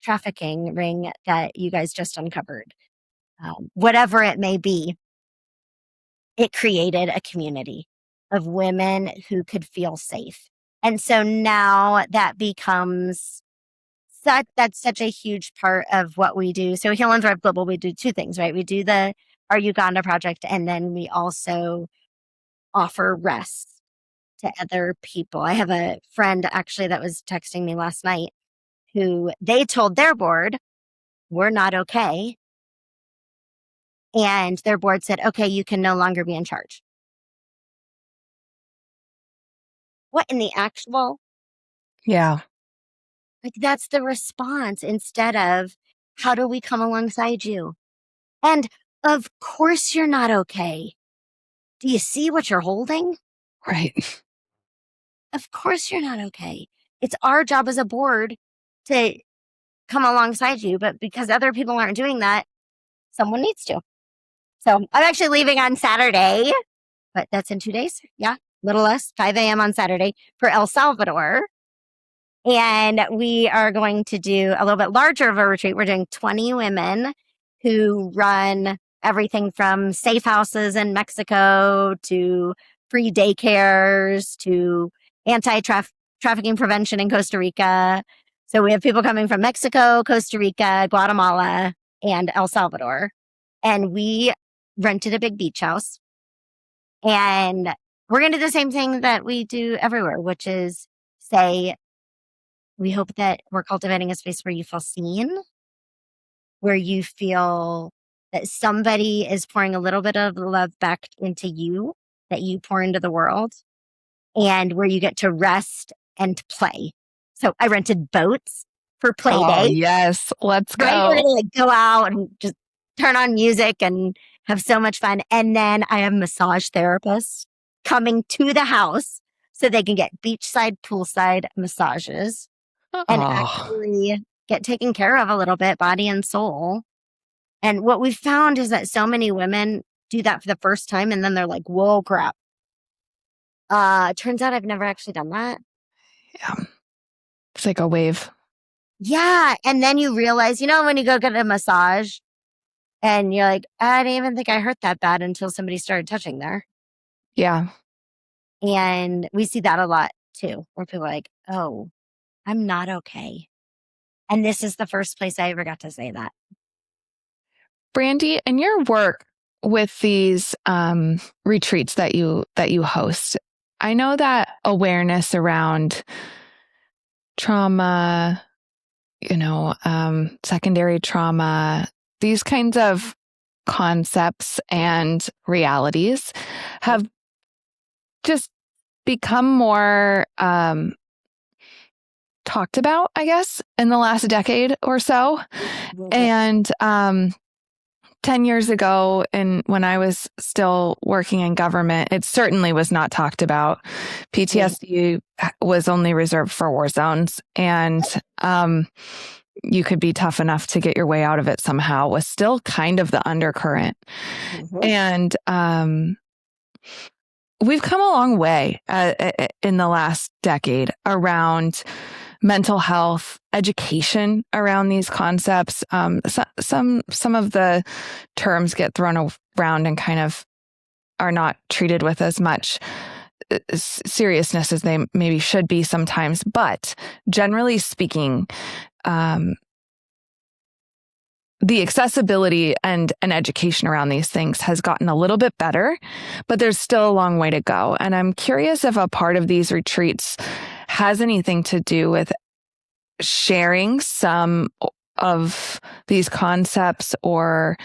trafficking ring that you guys just uncovered. Whatever it may be, it created a community of women who could feel safe. And so now that becomes that's such a huge part of what we do. So Heal and Thrive Global, we do two things, right? We do our Uganda project, and then we also offer rest to other people. I have a friend actually that was texting me last night who they told their board, we're not okay. And their board said, okay, you can no longer be in charge. What in the actual? Yeah. Like that's the response instead of how do we come alongside you? And of course you're not okay. Do you see what you're holding? Right. Of course you're not okay. It's our job as a board to come alongside you, but because other people aren't doing that, someone needs to. So I'm actually leaving on Saturday, but that's in 2 days. Yeah, little less, 5 a.m. on Saturday for El Salvador. And we are going to do a little bit larger of a retreat. We're doing 20 women who run everything from safe houses in Mexico to free daycares to anti-trafficking prevention in Costa Rica. So we have people coming from Mexico, Costa Rica, Guatemala, and El Salvador. And we rented a big beach house. And we're going to do the same thing that we do everywhere, which is say, we hope that we're cultivating a space where you feel seen, where you feel that somebody is pouring a little bit of love back into you that you pour into the world, and where you get to rest and play. So I rented boats for play day. Oh, yes. Let's go. Right? We're going to like go out and just turn on music and have so much fun. And then I have massage therapists coming to the house so they can get beachside, poolside massages and actually get taken care of a little bit, body and soul. And what we found is that so many women do that for the first time and then they're like, whoa, crap. Turns out I've never actually done that. Yeah. It's like a wave. Yeah. And then you realize, when you go get a massage and you're like, I didn't even think I hurt that bad until somebody started touching there. Yeah. And we see that a lot too, where people are like, oh, I'm not okay. And this is the first place I ever got to say that. Brandi, in your work with these retreats that you host, I know that awareness around trauma, secondary trauma, these kinds of concepts and realities have just become more talked about, I guess, in the last decade or so. And 10 years ago, when I was still working in government, it certainly was not talked about. PTSD was only reserved for war zones, and you could be tough enough to get your way out of it somehow, was still kind of the undercurrent. And we've come a long way in the last decade around mental health, education around these concepts. Some of the terms get thrown around and kind of are not treated with as much seriousness as they maybe should be sometimes. But generally speaking, the accessibility and education around these things has gotten a little bit better, but there's still a long way to go. And I'm curious if a part of these retreats has anything to do with sharing some of these concepts, or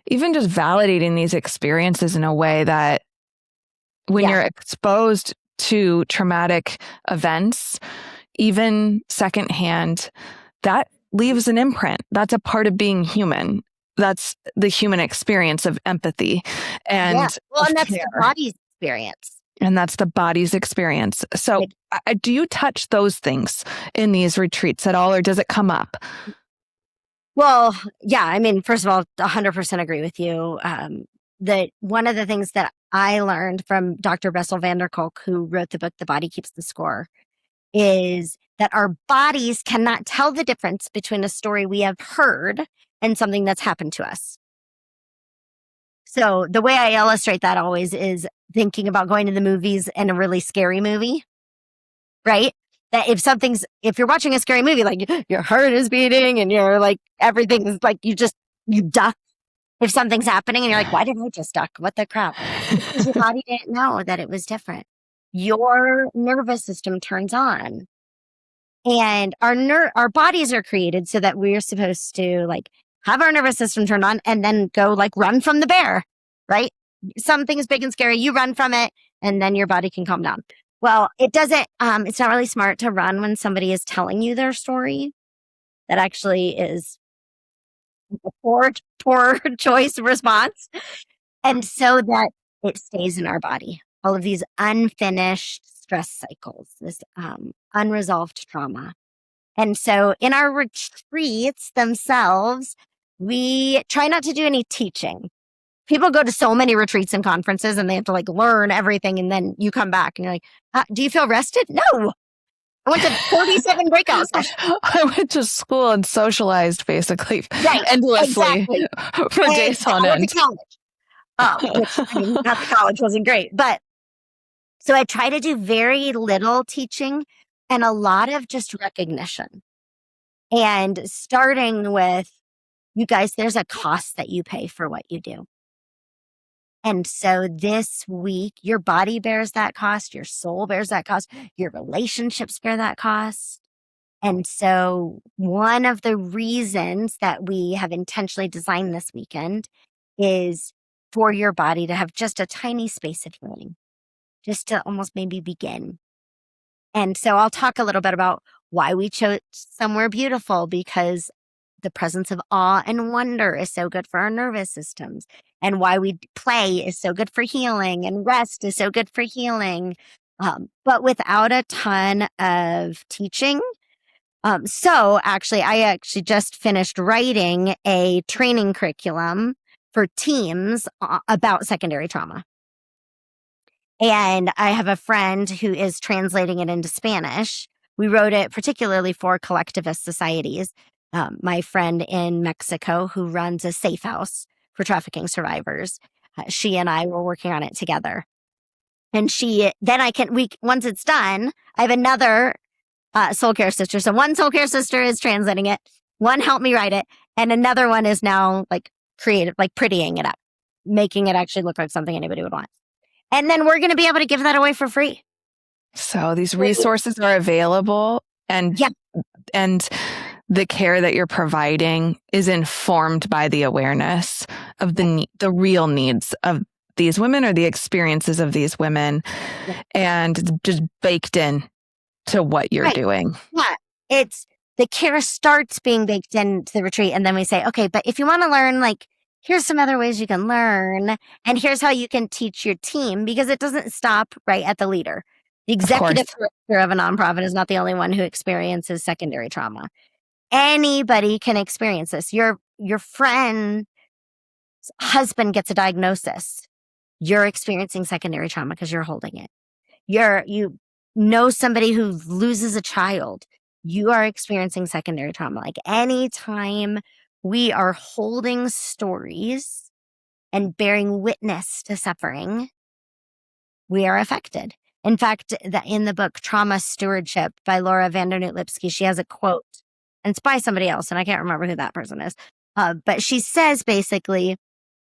even just validating these experiences in a way that when you're exposed to traumatic events, even secondhand, that leaves an imprint. That's a part of being human. That's the human experience of empathy. And and that's the body's experience. And that's the body's experience. So do you touch those things in these retreats at all, or does it come up? Well, yeah, I mean, first of all, 100% agree with you. That one of the things that I learned from Dr. Bessel van der Kolk, who wrote the book, The Body Keeps the Score, is that our bodies cannot tell the difference between a story we have heard and something that's happened to us. So the way I illustrate that always is thinking about going to the movies and a really scary movie, right? That if you're watching a scary movie, like your heart is beating and you're like, everything is like, you duck if something's happening and you're like, why did I just duck? What the crap? Because your body didn't know that it was different. Your nervous system turns on. And our bodies are created so that we're supposed to like have our nervous system turned on and then go like run from the bear, right? Something is big and scary, you run from it, and then your body can calm down. Well, it's not really smart to run when somebody is telling you their story. That actually is a poor choice of response. And so that it stays in our body. All of these unfinished stress cycles, this unresolved trauma. And so in our retreats themselves, we try not to do any teaching. People go to so many retreats and conferences and they have to like learn everything. And then you come back and you're like, do you feel rested? No. I went to 37 breakout sessions. I went to school and socialized basically endlessly for days on end. Which, I mean, not the college wasn't great, but so I try to do very little teaching and a lot of just recognition. And starting with, you guys, there's a cost that you pay for what you do. And so this week, your body bears that cost, your soul bears that cost, your relationships bear that cost. And so one of the reasons that we have intentionally designed this weekend is for your body to have just a tiny space of healing, just to almost maybe begin. And so I'll talk a little bit about why we chose somewhere beautiful, because the presence of awe and wonder is so good for our nervous systems, and why we play is so good for healing, and rest is so good for healing, but without a ton of teaching. So actually, I just finished writing a training curriculum for teams about secondary trauma. And I have a friend who is translating it into Spanish. We wrote it particularly for collectivist societies. My friend in Mexico who runs a safe house for trafficking survivors, she and I were working on it together. And once it's done, I have another soul care sister. So one soul care sister is translating it, one helped me write it, and another one is now like creative, like prettying it up, making it actually look like something anybody would want. And then we're going to be able to give that away for free. So these resources are available, and the care that you're providing is informed by the awareness of the real needs of these women, or the experiences of these women, and just baked in to what you're doing. Yeah, it's the care starts being baked into the retreat, and then we say, okay, but if you want to learn, like, here's some other ways you can learn, and here's how you can teach your team, because it doesn't stop right at the leader. The executive director of a nonprofit is not the only one who experiences secondary trauma. Anybody can experience this. Your friend's husband gets a diagnosis. You're experiencing secondary trauma because you're holding it. You know somebody who loses a child. you are experiencing secondary trauma. Like anytime we are holding stories and bearing witness to suffering, we are affected. In fact, in the book Trauma Stewardship by Laura Vandernoot Lipsky, she has a quote, and it's by somebody else, and I can't remember who that person is. But she says basically,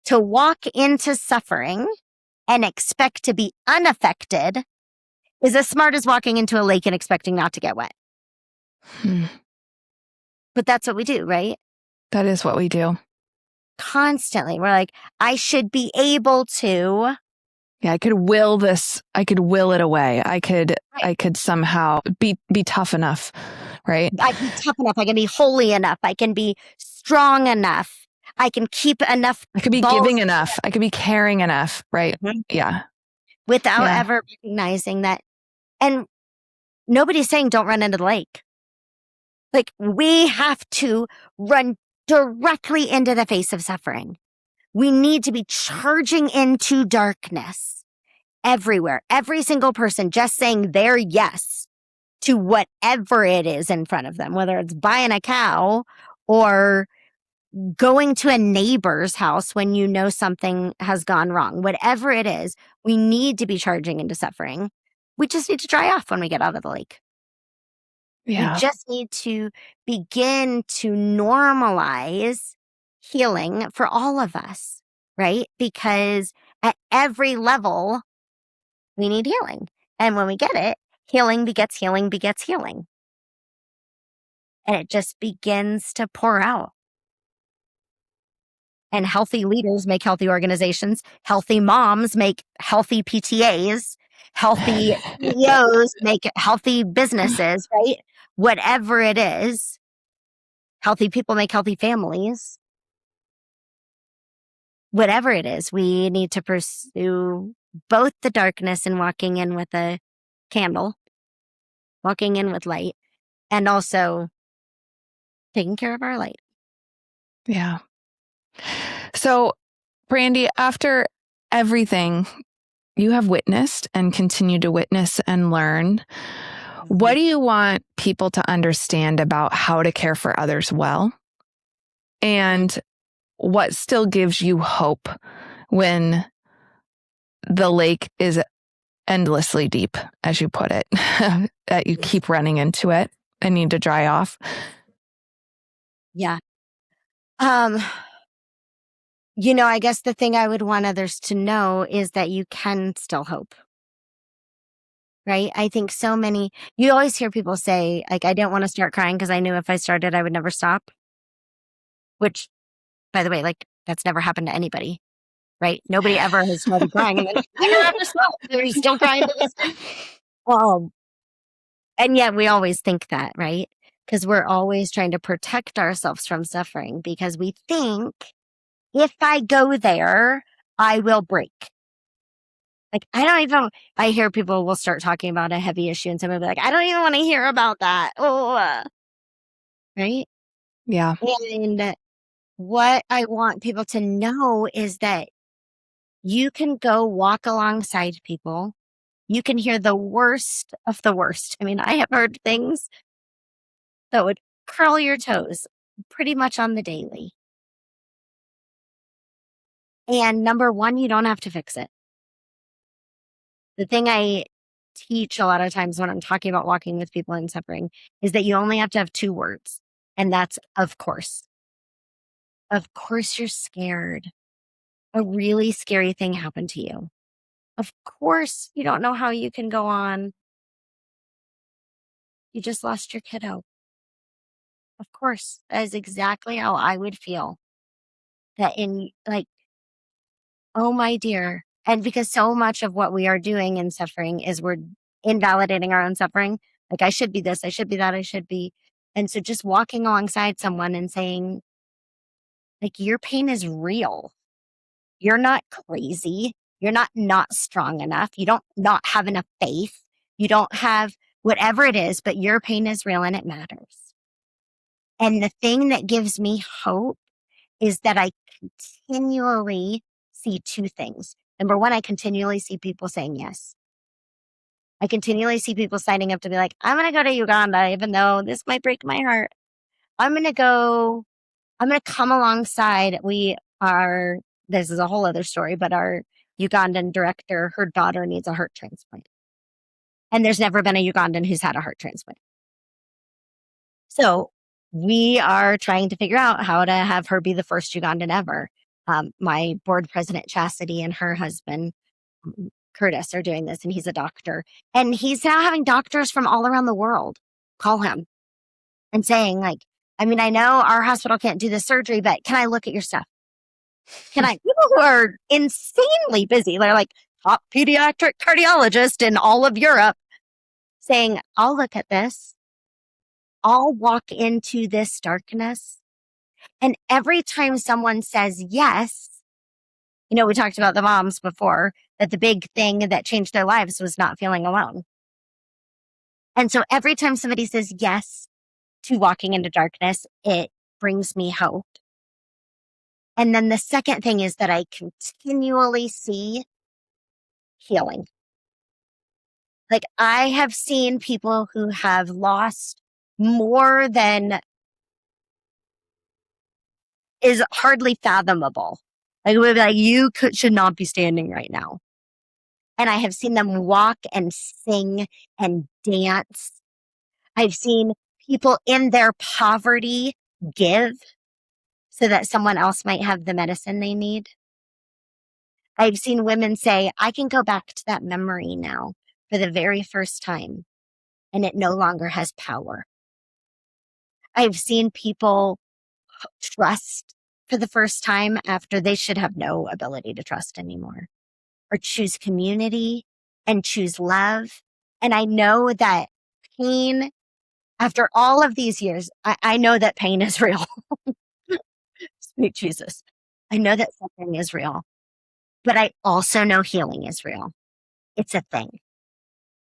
to walk into suffering and expect to be unaffected is as smart as walking into a lake and expecting not to get wet. But that's what we do, right? That is what we do. Constantly. We're like, I should be able to. Yeah, I could will it away. I could somehow be tough enough, right? I can be tough enough. I can be holy enough. I can be strong enough. I can keep enough. I could be giving enough. I could be caring enough, right? Mm-hmm. Yeah. Without ever recognizing that. And nobody's saying don't run into the lake. Like, we have to run directly into the face of suffering. We need to be charging into darkness everywhere. Every single person just saying their yes to whatever it is in front of them, whether it's buying a cow or going to a neighbor's house when you know something has gone wrong. Whatever it is, we need to be charging into suffering. We just need to dry off when we get out of the lake. Yeah. We just need to begin to normalize healing for all of us, right? Because at every level, we need healing. And when we get it, healing begets healing begets healing. And it just begins to pour out. And healthy leaders make healthy organizations. Healthy moms make healthy PTAs. Healthy CEOs make healthy businesses, right? Whatever it is, healthy people make healthy families. Whatever it is, we need to pursue both the darkness and walking in with a candle, walking in with light, and also taking care of our light. Yeah. So, Brandi, after everything you have witnessed and continue to witness and learn, what do you want people to understand about how to care for others well? And what still gives you hope when the lake is endlessly deep, as you put it, that you keep running into it and need to dry off? Yeah. I guess the thing I would want others to know is that you can still hope. Right? I think you always hear people say, like, I didn't want to start crying because I knew if I started, I would never stop. Which, by the way, like, that's never happened to anybody, right? Nobody ever has started crying and then never have to stop. They're still crying. And yet we always think that, right? Because we're always trying to protect ourselves from suffering because we think if I go there, I will break. Like, I hear people will start talking about a heavy issue and someone will be like, I don't even want to hear about that. Oh, right? Yeah. And what I want people to know is that you can go walk alongside people. You can hear the worst of the worst. I mean, I have heard things that would curl your toes pretty much on the daily. And number one, you don't have to fix it. The thing I teach a lot of times when I'm talking about walking with people in suffering is that you only have to have 2 words. And that's, of course. Of course you're scared. A really scary thing happened to you. Of course you don't know how you can go on. You just lost your kiddo. Of course. That is exactly how I would feel. That oh my dear. And because so much of what we are doing in suffering is we're invalidating our own suffering. Like, I should be this, I should be that, I should be. And so just walking alongside someone and saying, like, your pain is real. You're not crazy. You're not strong enough. You don't not have enough faith. You don't have whatever it is, but your pain is real and it matters. And the thing that gives me hope is that I continually see 2 things. Number one, I continually see people saying yes. I continually see people signing up to be like, I'm going to go to Uganda, even though this might break my heart. I'm going to come alongside. This is a whole other story, but our Ugandan director, her daughter needs a heart transplant. And there's never been a Ugandan who's had a heart transplant. So we are trying to figure out how to have her be the first Ugandan ever. My board president, Chastity, and her husband, Curtis, are doing this, and he's a doctor. And he's now having doctors from all around the world call him and saying, like, I mean, I know our hospital can't do this surgery, but can I look at your stuff? People who are insanely busy, they're like top pediatric cardiologist in all of Europe, saying, I'll look at this. I'll walk into this darkness. And every time someone says yes, we talked about the moms before, that the big thing that changed their lives was not feeling alone. And so every time somebody says yes to walking into darkness, it brings me hope. And then the second thing is that I continually see healing. Like, I have seen people who have lost more than is hardly fathomable. Like, it would be like, should not be standing right now. And I have seen them walk and sing and dance. I've seen people in their poverty give so that someone else might have the medicine they need. I've seen women say, I can go back to that memory now for the very first time, and it no longer has power. I've seen people trust for the first time after they should have no ability to trust anymore, or choose community and choose love. And I know that pain, after all of these years, I know that pain is real. Sweet Jesus. I know that suffering is real, but I also know healing is real. It's a thing.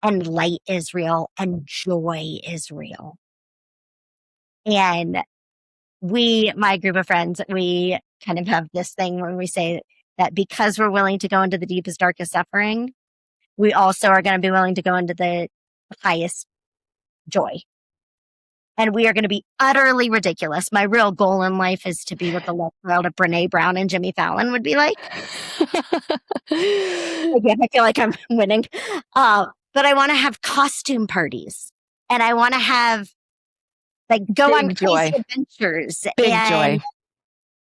And light is real, and joy is real. And my group of friends, we kind of have this thing where we say that because we're willing to go into the deepest, darkest suffering, we also are going to be willing to go into the highest joy. And we are going to be utterly ridiculous. My real goal in life is to be what the love child of Brene Brown and Jimmy Fallon would be like. Again, I feel like I'm winning. But I want to have costume parties, and I want to have go Big on crazy joy. adventures. Big joy.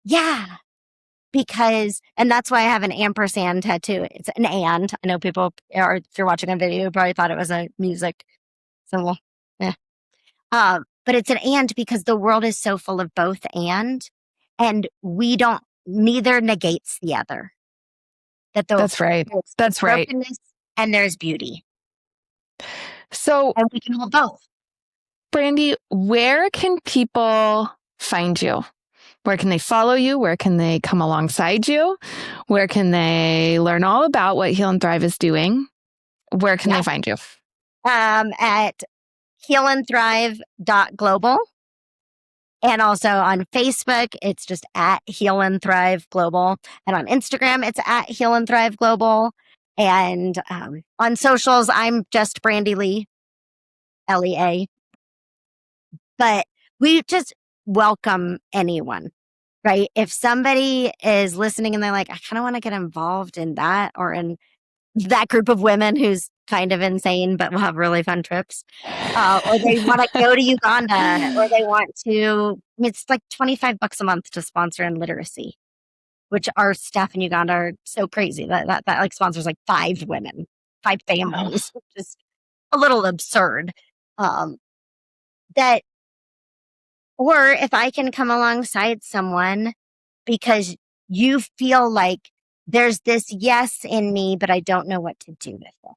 Yeah. Because, and that's why I have an ampersand tattoo. It's an and. I know people, or if you're watching a video, you probably thought it was a music symbol. Yeah. But it's an and because the world is so full of both and neither negates the other. That's right. That's right. And there's beauty. So, and we can hold both. Brandi, where can people find you? Where can they follow you? Where can they come alongside you? Where can they learn all about what Heal and Thrive is doing? Where can they find you? At healandthrive.global. And also on Facebook, it's just at Heal and Thrive Global. And on Instagram, it's at Heal and Thrive Global. And on socials, I'm just Brandi Lea, LEA. But we just welcome anyone, right? If somebody is listening and they're like, I kind of want to get involved in that, or in that group of women who's kind of insane, but will have really fun trips, or they want to go to Uganda, or they want to, it's like $25 a month to sponsor in literacy, which our staff in Uganda are so crazy that like sponsors like 5 women, 5 families, which is a little absurd. Or if I can come alongside someone because you feel like there's this yes in me, but I don't know what to do with it.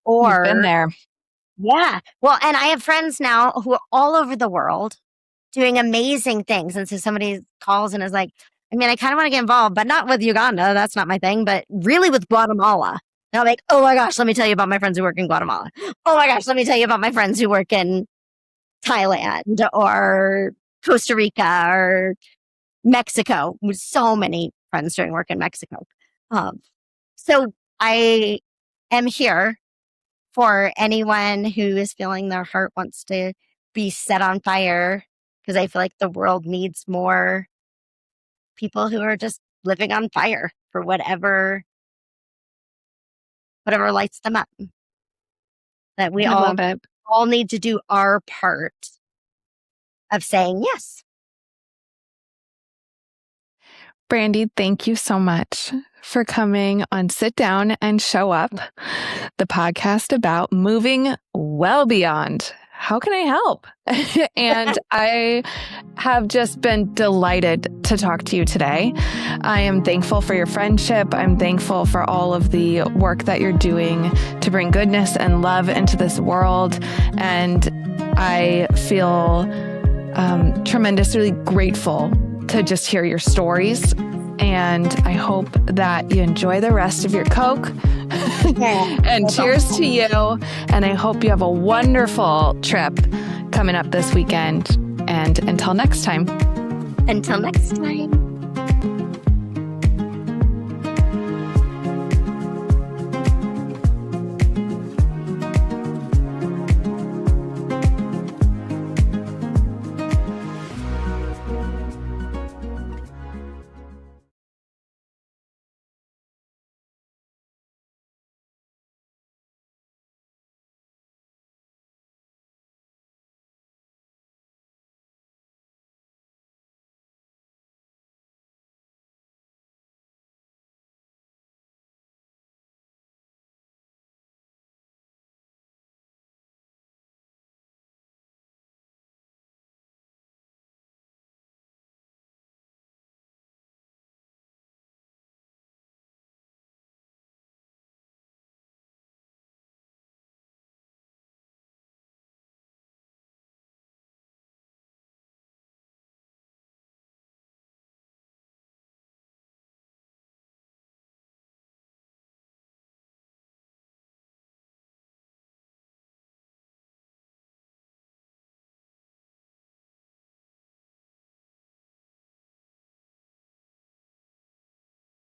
Or you've been there. Yeah. Well, and I have friends now who are all over the world doing amazing things. And so somebody calls and is like, I mean, I kind of want to get involved, but not with Uganda. That's not my thing, but really with Guatemala. And I'm like, oh my gosh, let me tell you about my friends who work in Guatemala. Oh my gosh, let me tell you about my friends who work in Thailand or Costa Rica or Mexico. With so many friends doing work in Mexico. So I am here for anyone who is feeling their heart wants to be set on fire, because I feel like the world needs more people who are just living on fire for whatever lights them up. That we I love it. all need to do our part of saying yes. Brandi, thank you so much for coming on Sit Down and Show Up, the podcast about moving well beyond. How can I help? And I have just been delighted to talk to you today. I am thankful for your friendship. I'm thankful for all of the work that you're doing to bring goodness and love into this world. And I feel tremendously grateful to just hear your stories. And I hope that you enjoy the rest of your Coke. And cheers to you. And I hope you have a wonderful trip coming up this weekend. And until next time. Until next time.